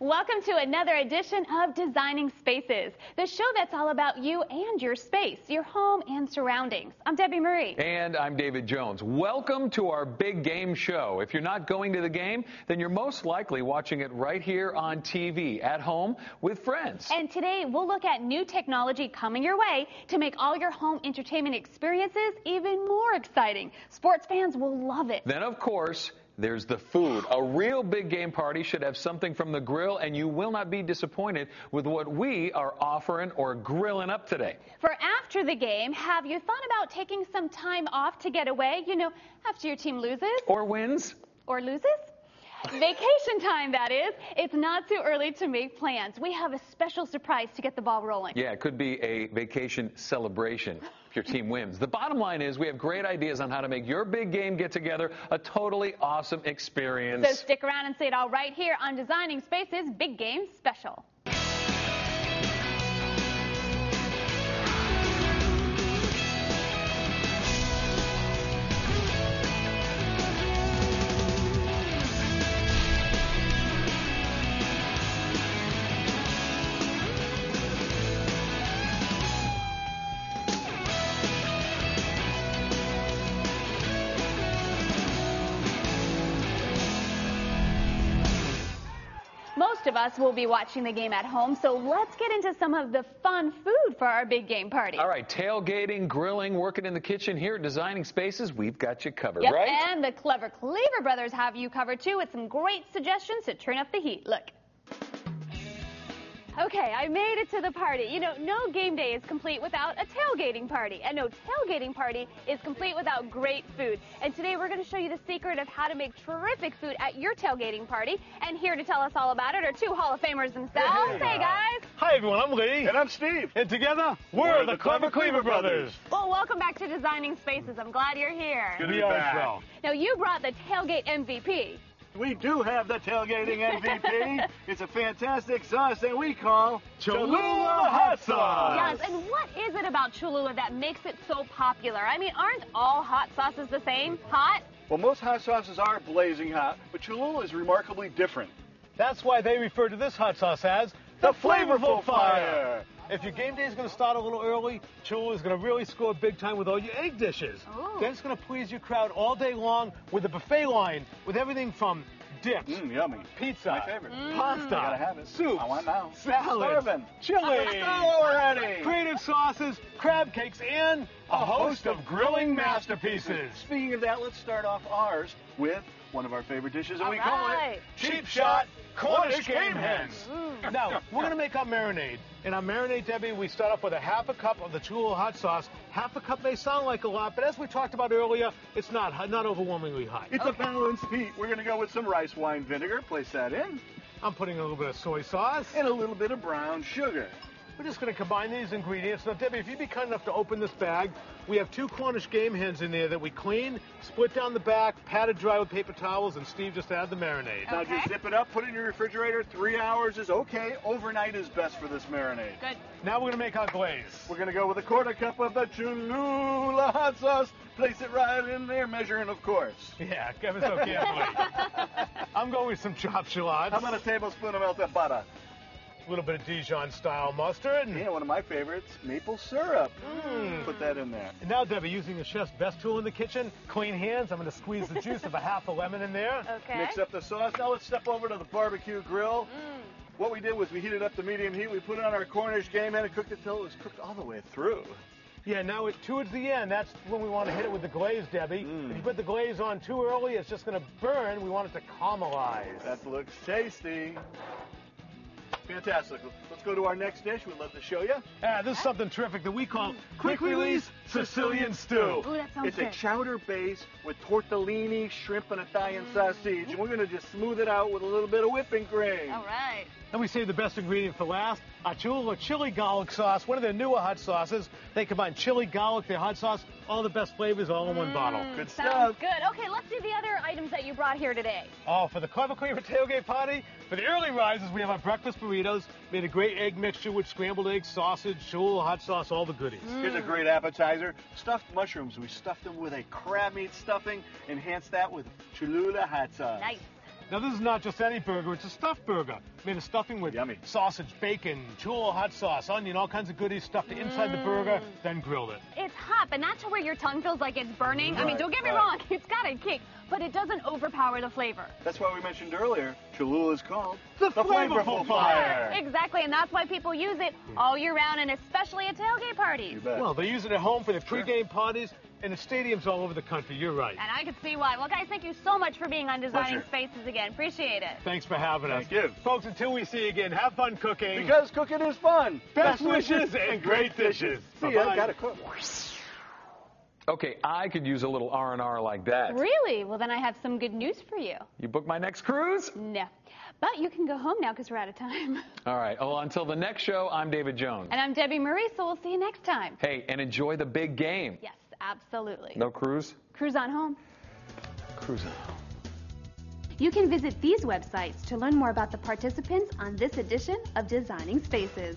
Welcome to another edition of Designing Spaces, the show that's all about you and your space, your home and surroundings. I'm Debbie Murray. And I'm David Jones. Welcome to our big game show. If you're not going to the game, then you're most likely watching it right here on TV, at home, with friends. And today we'll look at new technology coming your way to make all your home entertainment experiences even more exciting. Sports fans will love it. Then, of course, there's the food. A real big game party should have something from the grill, and you will not be disappointed with what we are offering or grilling up today. For after the game, have you thought about taking some time off to get away? You know, after your team loses. Or wins. Or loses? Vacation time, that is. It's not too early to make plans. We have a special surprise to get the ball rolling. Yeah, it could be a vacation celebration if your team wins. The bottom line is we have great ideas on how to make your big game get-together a totally awesome experience. So stick around and see it all right here on Designing Spaces Big Game Special. Most of us will be watching the game at home, so let's get into some of the fun food for our big game party. All right, tailgating, grilling, working in the kitchen here at Designing Spaces, we've got you covered, Yep, right? And the clever Cleaver brothers have you covered too with some great suggestions to turn up the heat. Look. Okay, I made it to the party. You know, no game day is complete without a tailgating party. And no tailgating party is complete without great food. And today we're going to show you the secret of how to make terrific food at your tailgating party. And here to tell us all about it are two Hall of Famers themselves. Hey, guys. Hi, everyone. I'm Lee. And I'm Steve. And together, we're the Clever Cleaver Brothers. Well, welcome back to Designing Spaces. I'm glad you're here. Good to be back. Well. Now, you brought the tailgate MVP. We do have the tailgating MVP. It's a fantastic sauce that we call Cholula Hot Sauce. Yes, and what is it about Cholula that makes it so popular? I mean, aren't all hot sauces the same? Hot? Well, most hot sauces are blazing hot, but Cholula is remarkably different. That's why they refer to this hot sauce as The Flavorful Fire. If your game day is going to start a little early, Cholula is going to really score big time with all your egg dishes. Ooh. Then it's going to please your crowd all day long with a buffet line with everything from dips, Yummy. pizza, My favorite. pasta, Gotta have it. soups, I want now. salads, Starving. chili, Already. creative sauces, crab cakes, and a host of grilling masterpieces. Speaking of that, let's start off ours with one of our favorite dishes, and we call Alright. it Cheap Shot Cornish Game Hens. Now, we're going to make our marinade. In our marinade, Debbie, we start off with a half a cup of the Cholula hot sauce. Half a cup may sound like a lot, but as we talked about earlier, it's not overwhelmingly hot. It's a balanced heat. We're going to go with some rice wine vinegar. Place that in. I'm putting a little bit of soy sauce. And a little bit of brown sugar. We're just going to combine these ingredients. Now, Debbie, if you'd be kind enough to open this bag, we have 2 Cornish game hens in there that we clean, split down the back, patted dry with paper towels, and Steve just add the marinade. Now just zip it up, put it in your refrigerator. 3 hours is okay. Overnight is best for this marinade. Good. Now we're going to make our glaze. We're going to go with a 1/4 cup of the Cholula hot sauce. Place it right in there, measuring, of course. Yeah, ever so carefully. I'm going with some chopped shallots. How about a tablespoon of melted butter? A little bit of Dijon-style mustard. Yeah, one of my favorites, maple syrup. Put that in there. And now, Debbie, using the chef's best tool in the kitchen, clean hands, I'm going to squeeze the juice of a half a lemon in there. Okay. Mix up the sauce. Now let's step over to the barbecue grill. What we did was we heated up to medium heat. We put it on our Cornish game hen and cooked it till it was cooked all the way through. Yeah, now towards the end, that's when we want to hit it with the glaze, Debbie. If you put the glaze on too early, it's just going to burn. We want it to caramelize. That looks tasty. Fantastic. Let's go to our next dish. We'd love to show you. This is something terrific that we call quick release Sicilian stew. Ooh, that sounds It's good. a chowder base with tortellini, shrimp, and Italian sausage. And we're going to just smooth it out with a little bit of whipping cream. All right. And we save the best ingredient for last, our Cholula chili garlic sauce, one of their newer hot sauces. They combine chili, garlic, their hot sauce, all the best flavors all in one bottle. Good Sounds stuff. good. Okay, let's do the other items that you brought here today. Oh, for the Clever Cleaver tailgate party, for the early risers, we have our breakfast burritos. Made a great egg mixture with scrambled eggs, sausage, Cholula hot sauce, all the goodies. Here's a great appetizer. Stuffed mushrooms. We stuffed them with a crab meat stuffing. Enhance that with Cholula hot sauce. Nice. Now, this is not just any burger, it's a stuffed burger. Made of stuffing with Yummy. sausage, bacon, Cholula hot sauce, onion, all kinds of goodies stuffed inside the burger, then grilled it. It's hot, but not to where your tongue feels like it's burning. I mean, don't get me Right. wrong, it's got a kick, but it doesn't overpower the flavor. That's why we mentioned earlier, Cholula is called The Flavorful Fire. Exactly, and that's why people use it all year round, and especially at tailgate parties. You bet. Well, they use it at home for their pregame parties and the stadiums all over the country. You're right. And I can see why. Well, guys, thank you so much for being on Designing Pleasure. Spaces again. Appreciate it. Thanks for having us. Thank you. Folks, until we see you again, have fun cooking. Because cooking is fun. Best wishes and great dishes. See ya. Bye-bye. Gotta cook. Okay, I could use a little R&R like that. Really? Well, then I have some good news for you. You book my next cruise? No. But you can go home now because we're out of time. All right. Well, until the next show, I'm David Jones. And I'm Debbie Marie, so we'll see you next time. Hey, and enjoy the big game. Yes, absolutely. No cruise? Cruise on home. Cruise on. You can visit these websites to learn more about the participants on this edition of Designing Spaces.